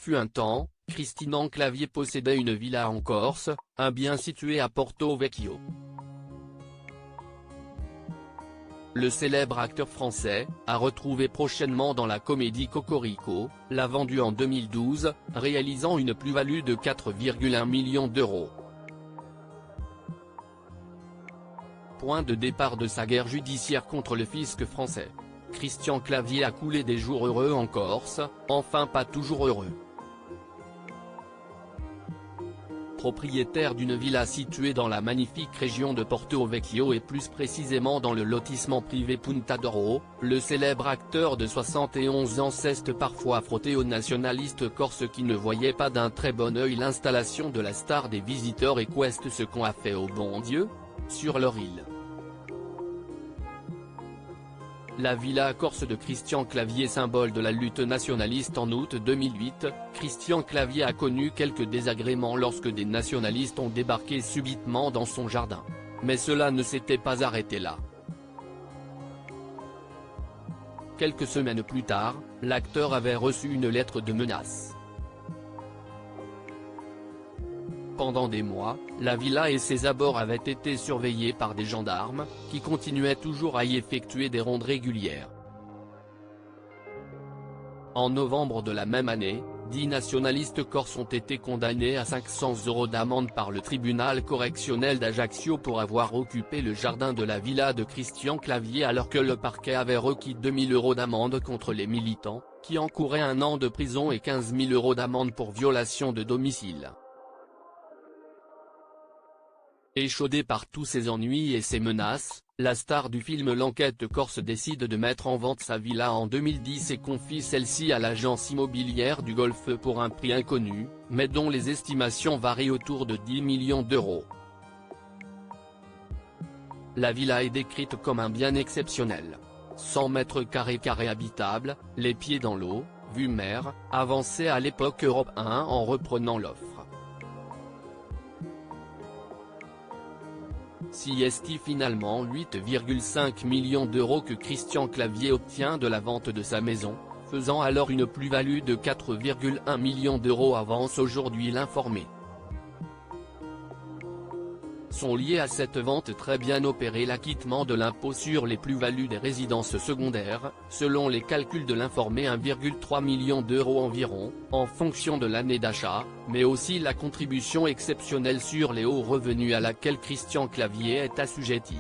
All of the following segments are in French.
fut un temps, Christian Clavier possédait une villa en Corse, un bien situé à Porto Vecchio. Le célèbre acteur français, à retrouver prochainement dans la comédie Cocorico, l'a vendue en 2012, réalisant une plus-value de 4,1 millions d'euros. Point de départ de sa guerre judiciaire contre le fisc français. Christian Clavier a coulé des jours heureux en Corse, enfin pas toujours heureux. Propriétaire d'une villa située dans la magnifique région de Porto Vecchio et plus précisément dans le lotissement privé Punta d'Oro, le célèbre acteur de 71 ans s'est parfois frotté aux nationalistes corses qui ne voyaient pas d'un très bon œil l'installation de la star des visiteurs et qu'est-ce ce qu'on a fait au bon Dieu sur leur île. La villa corse de Christian Clavier, symbole de la lutte nationaliste. En août 2008, Christian Clavier a connu quelques désagréments lorsque des nationalistes ont débarqué subitement dans son jardin. Mais cela ne s'était pas arrêté là. Quelques semaines plus tard, l'acteur avait reçu une lettre de menace. Pendant des mois, la villa et ses abords avaient été surveillés par des gendarmes, qui continuaient toujours à y effectuer des rondes régulières. En novembre de la même année, 10 nationalistes corses ont été condamnés à 500 € d'amende par le tribunal correctionnel d'Ajaccio pour avoir occupé le jardin de la villa de Christian Clavier alors que le parquet avait requis 2 000 € d'amende contre les militants, qui encouraient 1 an de prison et 15 000 € d'amende pour violation de domicile. Échaudé par tous ses ennuis et ses menaces, la star du film L'Enquête corse décide de mettre en vente sa villa en 2010 et confie celle-ci à l'agence immobilière du Golfe pour un prix inconnu, mais dont les estimations varient autour de 10 millions d'euros. La villa est décrite comme un bien exceptionnel. 100 mètres carrés habitables, les pieds dans l'eau, vue mer, avancée à l'époque Europe 1 en reprenant l'offre. CST finalement 8,5 millions d'euros que Christian Clavier obtient de la vente de sa maison, faisant alors une plus-value de 4,1 millions d'euros, avance aujourd'hui l'Informé. Sont liés à cette vente très bien opérée l'acquittement de l'impôt sur les plus-values des résidences secondaires, selon les calculs de l'Informé 1,3 million d'euros environ, en fonction de l'année d'achat, mais aussi la contribution exceptionnelle sur les hauts revenus à laquelle Christian Clavier est assujetti.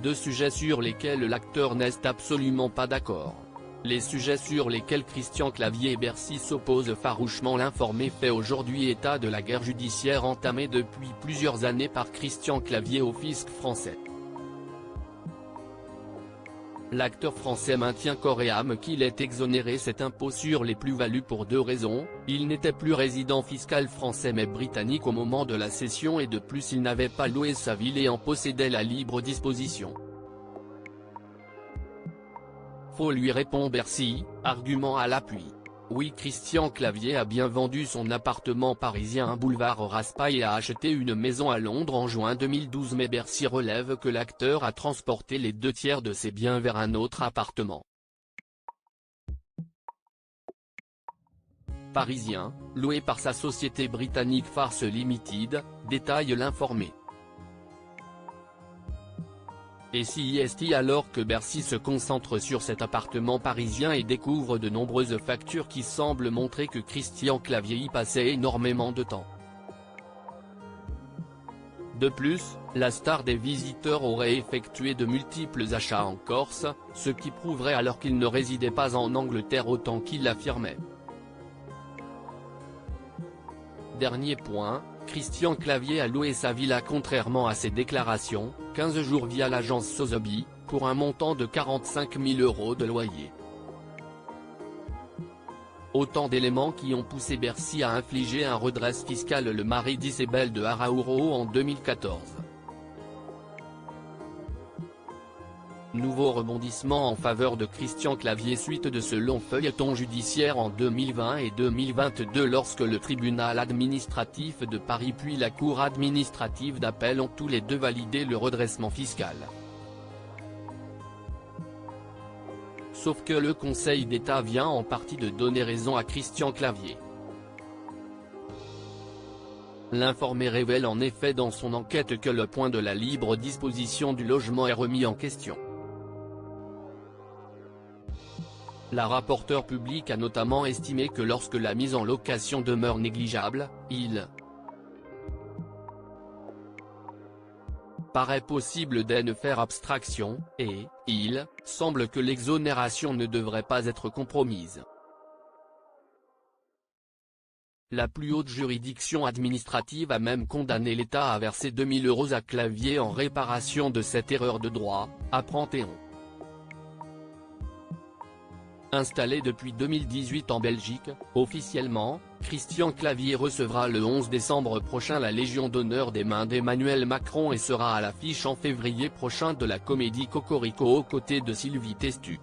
Deux sujets sur lesquels l'acteur n'est absolument pas d'accord. Les sujets sur lesquels Christian Clavier et Bercy s'opposent farouchement. L'Informé fait aujourd'hui état de la guerre judiciaire entamée depuis plusieurs années par Christian Clavier au fisc français. L'acteur français maintient corps et âme qu'il est exonéré cet impôt sur les plus-values pour deux raisons: il n'était plus résident fiscal français mais britannique au moment de la cession et de plus il n'avait pas loué sa ville et en possédait la libre disposition. Faux, lui répond Bercy, argument à l'appui. Oui, Christian Clavier a bien vendu son appartement parisien boulevard Raspail et a acheté une maison à Londres en juin 2012, mais Bercy relève que l'acteur a transporté les 2/3 de ses biens vers un autre appartement parisien, loué par sa société britannique Farce Limited, détaille l'Informé. Et CST alors que Bercy se concentre sur cet appartement parisien et découvre de nombreuses factures qui semblent montrer que Christian Clavier y passait énormément de temps. De plus, la star des visiteurs aurait effectué de multiples achats en Corse, ce qui prouverait alors qu'il ne résidait pas en Angleterre autant qu'il l'affirmait. Dernier point, Christian Clavier a loué sa villa contrairement à ses déclarations, 15 jours via l'agence Sotheby's, pour un montant de 45 000 € de loyer. Autant d'éléments qui ont poussé Bercy à infliger un redress fiscal le mari d'Isabelle de Araújo en 2014. Nouveau rebondissement en faveur de Christian Clavier suite de ce long feuilleton judiciaire en 2020 et 2022 lorsque le tribunal administratif de Paris puis la cour administrative d'appel ont tous les deux validé le redressement fiscal. sauf que le Conseil d'État vient en partie de donner raison à Christian Clavier. L'Informé révèle en effet dans son enquête que le point de la libre disposition du logement est remis en question. La rapporteure publique a notamment estimé que lorsque la mise en location demeure négligeable, il paraît possible d'en faire abstraction, et il semble que l'exonération ne devrait pas être compromise. La plus haute juridiction administrative a même condamné l'État à verser 2 000 € à Clavier en réparation de cette erreur de droit, apprend Théon. Installé depuis 2018 en Belgique, officiellement, Christian Clavier recevra le 11 décembre prochain la Légion d'honneur des mains d'Emmanuel Macron et sera à l'affiche en février prochain de la comédie Cocorico aux côtés de Sylvie Testu.